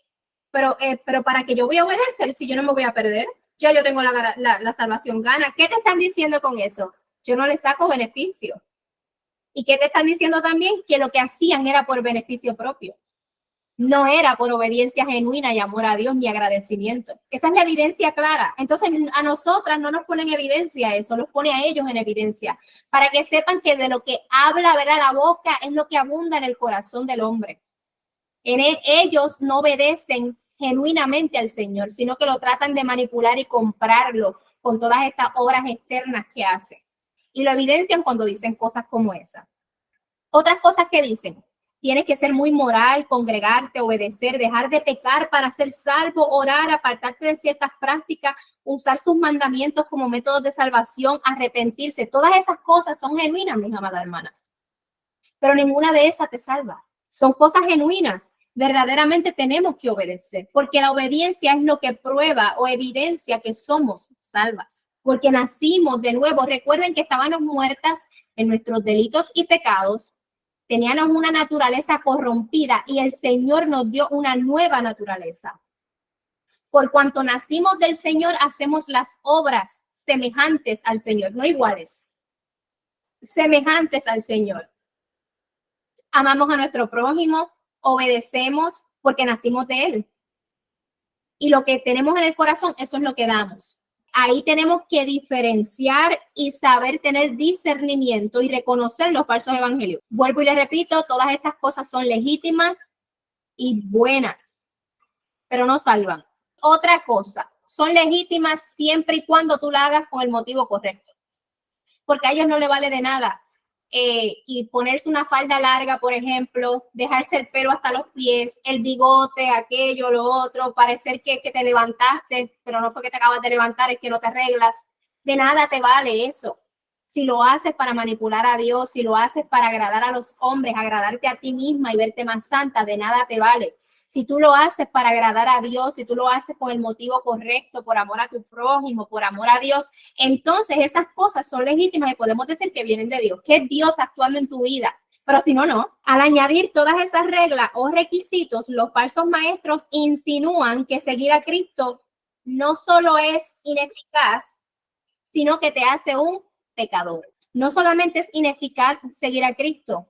pero ¿para qué yo voy a obedecer si yo no me voy a perder? Ya yo tengo la salvación gana. ¿Qué te están diciendo con eso? Yo no le saco beneficio. ¿Y qué te están diciendo también? Que lo que hacían era por beneficio propio. No era por obediencia genuina y amor a Dios ni agradecimiento. Esa es la evidencia clara. Entonces a nosotras no nos ponen evidencia eso, los pone a ellos en evidencia, para que sepan que de lo que habla, verá la boca, es lo que abunda en el corazón del hombre. Ellos no obedecen genuinamente al Señor, sino que lo tratan de manipular y comprarlo con todas estas obras externas que hacen. Y lo evidencian cuando dicen cosas como esa. Otras cosas que dicen: tienes que ser muy moral, congregarte, obedecer, dejar de pecar para ser salvo, orar, apartarte de ciertas prácticas, usar sus mandamientos como métodos de salvación, arrepentirse. Todas esas cosas son genuinas, mis amadas hermanas. Pero ninguna de esas te salva. Son cosas genuinas. Verdaderamente tenemos que obedecer, porque la obediencia es lo que prueba o evidencia que somos salvas. Porque nacimos de nuevo. Recuerden que estábamos muertas en nuestros delitos y pecados. Teníamos una naturaleza corrompida y el Señor nos dio una nueva naturaleza. Por cuanto nacimos del Señor, hacemos las obras semejantes al Señor, no iguales, semejantes al Señor. Amamos a nuestro prójimo, obedecemos porque nacimos de Él. Y lo que tenemos en el corazón, eso es lo que damos. Ahí tenemos que diferenciar y saber tener discernimiento y reconocer los falsos evangelios. Vuelvo y les repito, todas estas cosas son legítimas y buenas, pero no salvan. Otra cosa, son legítimas siempre y cuando tú la hagas con el motivo correcto. Porque a ellos no les vale de nada. Y ponerse una falda larga, por ejemplo, dejarse el pelo hasta los pies, el bigote, aquello, lo otro, parecer que te levantaste, pero no fue que te acabas de levantar, es que no te arreglas. De nada te vale eso. Si lo haces para manipular a Dios, si lo haces para agradar a los hombres, agradarte a ti misma y verte más santa, de nada te vale. Si tú lo haces para agradar a Dios, si tú lo haces con el motivo correcto, por amor a tu prójimo, por amor a Dios, entonces esas cosas son legítimas y podemos decir que vienen de Dios, que es Dios actuando en tu vida. Pero si no, no. Al añadir todas esas reglas o requisitos, los falsos maestros insinúan que seguir a Cristo no solo es ineficaz, sino que te hace un pecador. No solamente es ineficaz seguir a Cristo,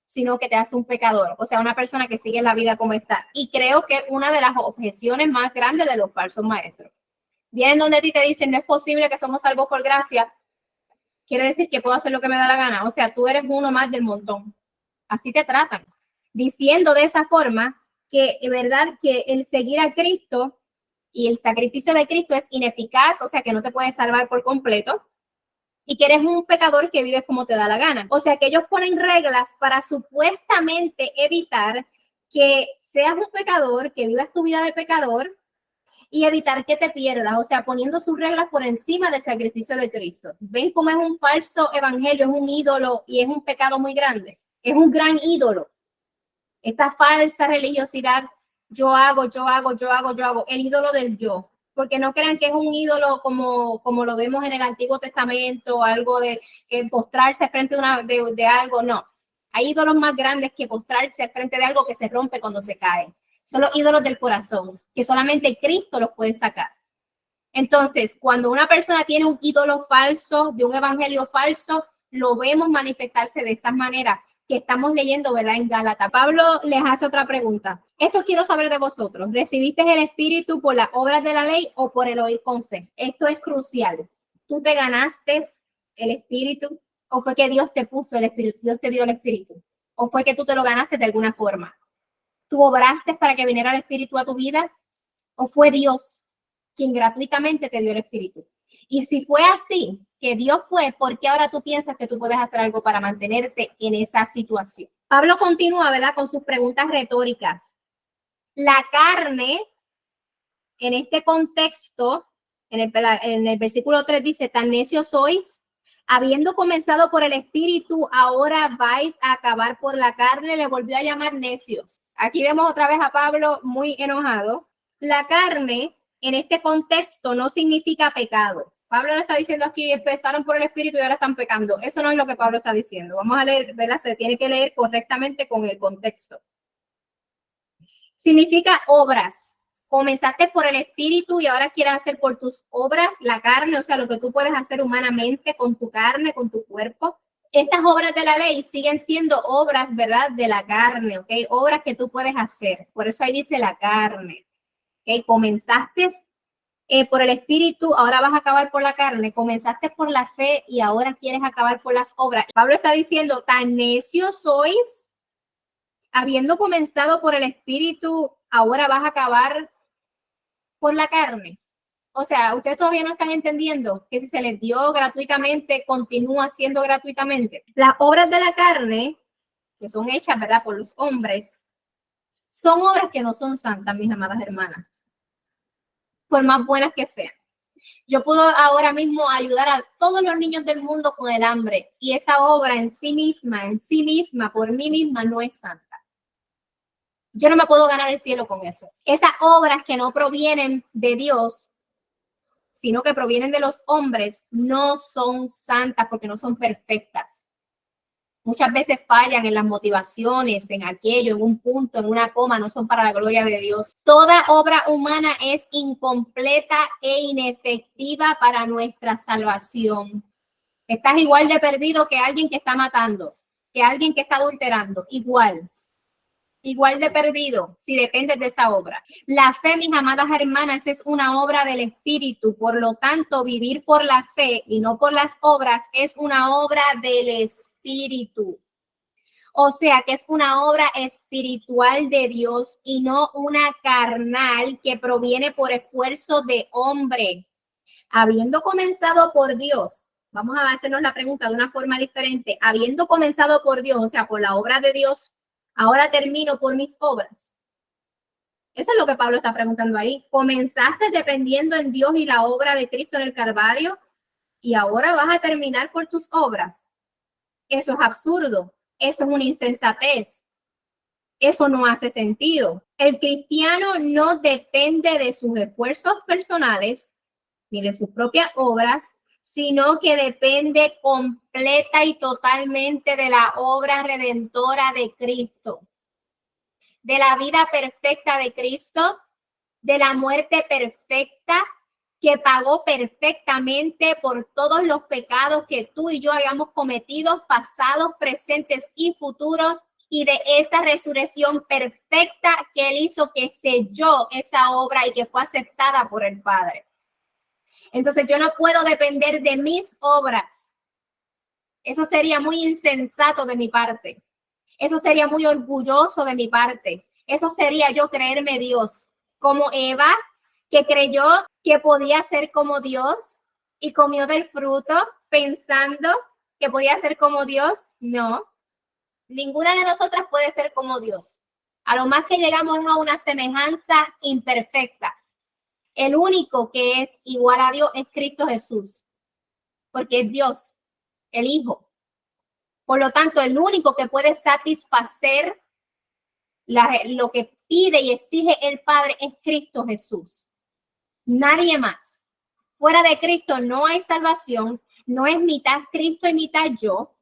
sino que te hace un pecador, o sea, una persona que sigue la vida como está. Y creo que una de las objeciones más grandes de los falsos maestros. Vienen donde a ti te dicen, no es posible que somos salvos por gracia. Quiere decir que puedo hacer lo que me da la gana. O sea, tú eres uno más del montón. Así te tratan. Diciendo de esa forma que es verdad que el seguir a Cristo y el sacrificio de Cristo es ineficaz, o sea, que no te puedes salvar por completo. Y que eres un pecador que vives como te da la gana. O sea, que ellos ponen reglas para supuestamente evitar que seas un pecador, que vivas tu vida de pecador y evitar que te pierdas. O sea, poniendo sus reglas por encima del sacrificio de Cristo. ¿Ven cómo es un falso evangelio? Es un ídolo y es un pecado muy grande. Es un gran ídolo. Esta falsa religiosidad, yo hago. El ídolo del yo. Porque no crean que es un ídolo como lo vemos en el Antiguo Testamento, algo de postrarse frente de algo, no. Hay ídolos más grandes que postrarse frente de algo que se rompe cuando se cae. Son los ídolos del corazón, que solamente Cristo los puede sacar. Entonces, cuando una persona tiene un ídolo falso, de un evangelio falso, lo vemos manifestarse de estas maneras que estamos leyendo, ¿verdad? En Gálatas. Pablo les hace otra pregunta. Esto quiero saber de vosotros. ¿Recibiste el Espíritu por las obras de la ley o por el oír con fe? Esto es crucial. ¿Tú te ganaste el Espíritu o fue que Dios te puso el Espíritu? Dios te dio el Espíritu. ¿O fue que tú te lo ganaste de alguna forma? ¿Tú obraste para que viniera el Espíritu a tu vida? ¿O fue Dios quien gratuitamente te dio el Espíritu? Y si fue así, que Dios fue, ¿por qué ahora tú piensas que tú puedes hacer algo para mantenerte en esa situación? Pablo continúa, ¿verdad?, con sus preguntas retóricas. La carne, en este contexto, en el versículo 3 dice, tan necios sois, habiendo comenzado por el Espíritu, ahora vais a acabar por la carne. Le volvió a llamar necios. Aquí vemos otra vez a Pablo muy enojado. La carne, en este contexto, no significa pecado. Pablo le está diciendo aquí, empezaron por el Espíritu y ahora están pecando. Eso no es lo que Pablo está diciendo. Vamos a leer, ¿verdad? Se tiene que leer correctamente con el contexto. Significa obras. Comenzaste por el Espíritu y ahora quieres hacer por tus obras la carne, o sea, lo que tú puedes hacer humanamente con tu carne, con tu cuerpo. Estas obras de la ley siguen siendo obras, ¿verdad? De la carne, ¿ok? Obras que tú puedes hacer. Por eso ahí dice la carne, ¿ok? Comenzaste por el espíritu, ahora vas a acabar por la carne. Comenzaste por la fe y ahora quieres acabar por las obras. Pablo está diciendo, tan necios sois, habiendo comenzado por el espíritu, ahora vas a acabar por la carne. O sea, ustedes todavía no están entendiendo que si se les dio gratuitamente, continúa siendo gratuitamente. Las obras de la carne, que son hechas, ¿verdad?, por los hombres, son obras que no son santas, mis amadas hermanas, por más buenas que sean. Yo puedo ahora mismo ayudar a todos los niños del mundo con el hambre y esa obra en sí misma, por mí misma, no es santa. Yo no me puedo ganar el cielo con eso. Esas obras que no provienen de Dios, sino que provienen de los hombres, no son santas porque no son perfectas. Muchas veces fallan en las motivaciones, en aquello, en un punto, en una coma, no son para la gloria de Dios. Toda obra humana es incompleta e inefectiva para nuestra salvación. Estás igual de perdido que alguien que está matando, que alguien que está adulterando, igual de perdido si dependes de esa obra. La fe, mis amadas hermanas, es una obra del Espíritu. Por lo tanto, vivir por la fe y no por las obras es una obra del Espíritu. O sea, que es una obra espiritual de Dios y no una carnal que proviene por esfuerzo de hombre. Habiendo comenzado por Dios, vamos a hacernos la pregunta de una forma diferente. Habiendo comenzado por Dios, o sea, por la obra de Dios, ahora termino por mis obras. Eso es lo que Pablo está preguntando ahí. Comenzaste dependiendo en Dios y la obra de Cristo en el Calvario y ahora vas a terminar por tus obras. Eso es absurdo. Eso es una insensatez. Eso no hace sentido. El cristiano no depende de sus esfuerzos personales ni de sus propias obras, sino que depende completa y totalmente de la obra redentora de Cristo, de la vida perfecta de Cristo, de la muerte perfecta que pagó perfectamente por todos los pecados que tú y yo hayamos cometido, pasados, presentes y futuros, y de esa resurrección perfecta que Él hizo, que selló esa obra y que fue aceptada por el Padre. Entonces yo no puedo depender de mis obras. Eso sería muy insensato de mi parte. Eso sería muy orgulloso de mi parte. Eso sería yo creerme Dios. Como Eva, que creyó que podía ser como Dios y comió del fruto pensando que podía ser como Dios. No, ninguna de nosotras puede ser como Dios. A lo más que llegamos a una semejanza imperfecta. El único que es igual a Dios es Cristo Jesús, porque es Dios, el Hijo. Por lo tanto, el único que puede satisfacer lo que pide y exige el Padre es Cristo Jesús. Nadie más. Fuera de Cristo no hay salvación, no es mitad Cristo y mitad yo,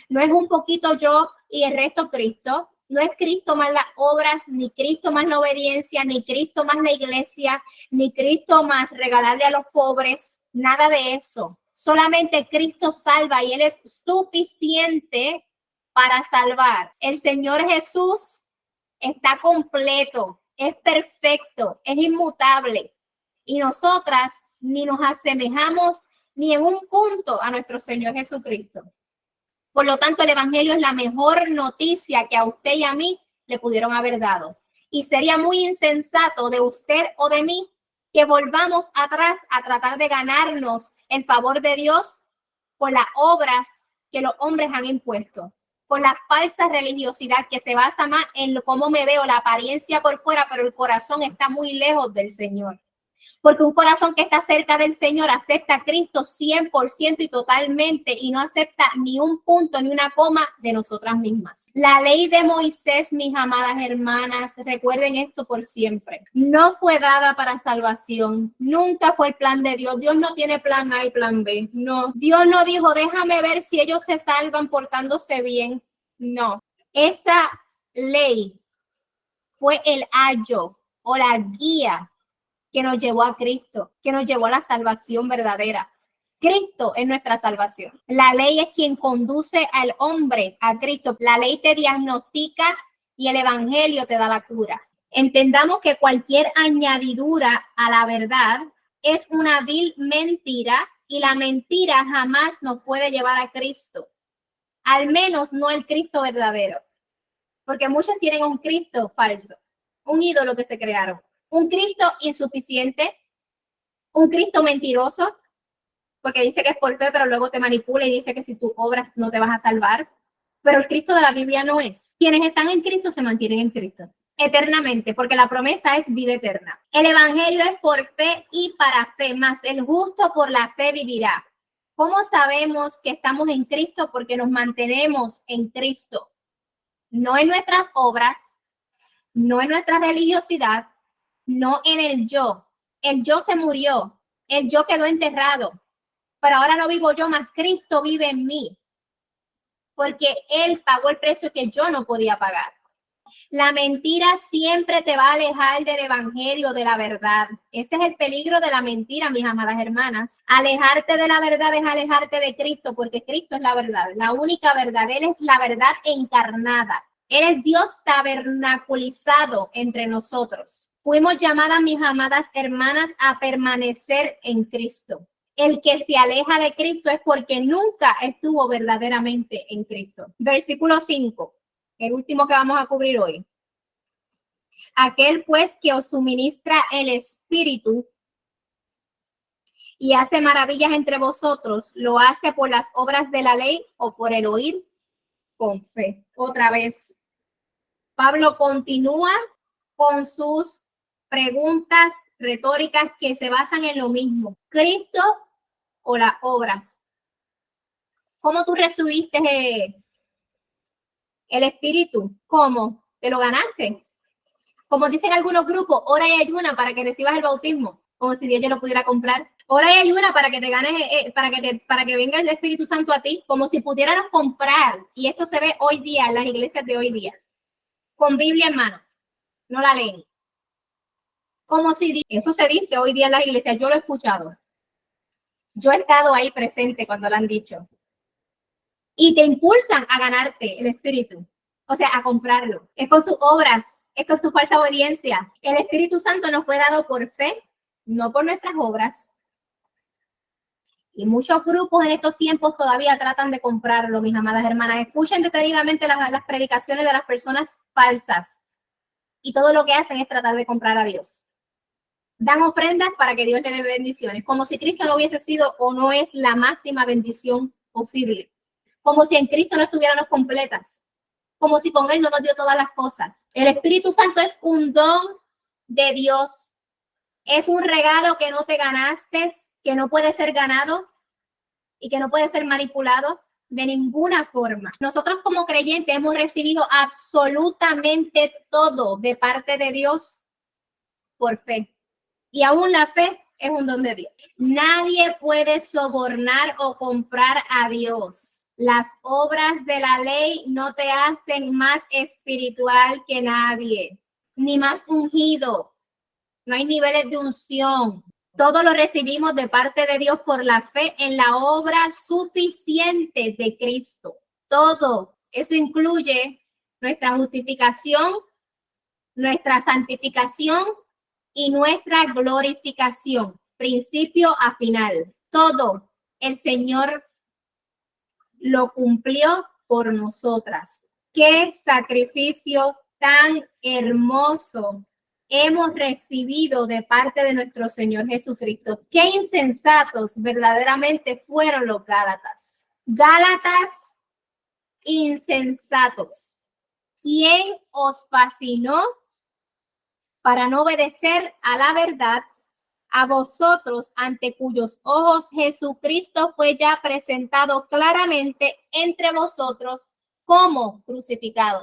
no es un poquito yo y el resto Cristo. No es Cristo más las obras, ni Cristo más la obediencia, ni Cristo más la iglesia, ni Cristo más regalarle a los pobres, nada de eso. Solamente Cristo salva y Él es suficiente para salvar. El Señor Jesús está completo, es perfecto, es inmutable. Y nosotras ni nos asemejamos ni en un punto a nuestro Señor Jesucristo. Por lo tanto, el evangelio es la mejor noticia que a usted y a mí le pudieron haber dado. Y sería muy insensato de usted o de mí que volvamos atrás a tratar de ganarnos el favor de Dios con las obras que los hombres han impuesto, con la falsa religiosidad que se basa más en cómo me veo, la apariencia por fuera, pero el corazón está muy lejos del Señor. Porque un corazón que está cerca del Señor acepta a Cristo 100% y totalmente y no acepta ni un punto ni una coma de nosotras mismas. La ley de Moisés, mis amadas hermanas, recuerden esto por siempre, no fue dada para salvación. Nunca fue el plan de Dios. Dios no tiene plan A y plan B. No. Dios no dijo, déjame ver si ellos se salvan portándose bien. No. Esa ley fue el ayo o la guía que nos llevó a Cristo, que nos llevó a la salvación verdadera. Cristo es nuestra salvación. La ley es quien conduce al hombre a Cristo. La ley te diagnostica y el evangelio te da la cura. Entendamos que cualquier añadidura a la verdad es una vil mentira y la mentira jamás nos puede llevar a Cristo. Al menos no el Cristo verdadero. Porque muchos tienen un Cristo falso, un ídolo que se crearon, un Cristo insuficiente, un Cristo mentiroso, porque dice que es por fe, pero luego te manipula y dice que si tú obras no te vas a salvar. Pero el Cristo de la Biblia no es. Quienes están en Cristo se mantienen en Cristo eternamente, porque la promesa es vida eterna. El evangelio es por fe y para fe, mas el justo por la fe vivirá. ¿Cómo sabemos que estamos en Cristo? Porque nos mantenemos en Cristo. No en nuestras obras, no en nuestra religiosidad, no en el yo. El yo se murió, el yo quedó enterrado, pero ahora no vivo yo, más Cristo vive en mí, porque Él pagó el precio que yo no podía pagar. La mentira siempre te va a alejar del evangelio, de la verdad. Ese es el peligro de la mentira, mis amadas hermanas. Alejarte de la verdad es alejarte de Cristo, porque Cristo es la verdad, la única verdad. Él es la verdad encarnada. Él es Dios tabernaculizado entre nosotros. Fuimos llamadas, mis amadas hermanas, a permanecer en Cristo. El que se aleja de Cristo es porque nunca estuvo verdaderamente en Cristo. Versículo 5. El último que vamos a cubrir hoy. Aquel pues que os suministra el Espíritu y hace maravillas entre vosotros, ¿lo hace por las obras de la ley o por el oír con fe? Otra vez, Pablo continúa con sus preguntas retóricas que se basan en lo mismo. ¿Cristo o las obras? ¿Cómo tú recibiste el Espíritu? ¿Cómo? ¿Te lo ganaste? Como dicen algunos grupos, ora y ayuna para que recibas el bautismo, como si Dios ya lo pudiera comprar. Ora y ayuna para que te ganes, para que venga el Espíritu Santo a ti, como si pudieras comprar. Y esto se ve hoy día en las iglesias de hoy día, con Biblia en mano, no la leen. Como si eso se dice hoy día en las iglesias, yo lo he escuchado. Yo he estado ahí presente cuando lo han dicho. Y te impulsan a ganarte el Espíritu, o sea, a comprarlo. Es con sus obras, es con su falsa obediencia. El Espíritu Santo nos fue dado por fe, no por nuestras obras. Y muchos grupos en estos tiempos todavía tratan de comprarlo, mis amadas hermanas. Escuchen detenidamente las predicaciones de las personas falsas. Y todo lo que hacen es tratar de comprar a Dios. Dan ofrendas para que Dios le dé bendiciones, como si Cristo no hubiese sido o no es la máxima bendición posible. Como si en Cristo no estuviéramos completas, como si con Él no nos dio todas las cosas. El Espíritu Santo es un don de Dios, es un regalo que no te ganaste, que no puede ser ganado y que no puede ser manipulado de ninguna forma. Nosotros como creyentes hemos recibido absolutamente todo de parte de Dios por fe. Y aún la fe es un don de Dios. Nadie puede sobornar o comprar a Dios. Las obras de la ley no te hacen más espiritual que nadie, ni más ungido. No hay niveles de unción. Todo lo recibimos de parte de Dios por la fe en la obra suficiente de Cristo. Todo. Eso incluye nuestra justificación, nuestra santificación y nuestra glorificación, principio a final. Todo el Señor lo cumplió por nosotras. ¡Qué sacrificio tan hermoso hemos recibido de parte de nuestro Señor Jesucristo! ¡Qué insensatos verdaderamente fueron los Gálatas! Gálatas insensatos. ¿Quién os fascinó para no obedecer a la verdad, a vosotros ante cuyos ojos Jesucristo fue ya presentado claramente entre vosotros como crucificado?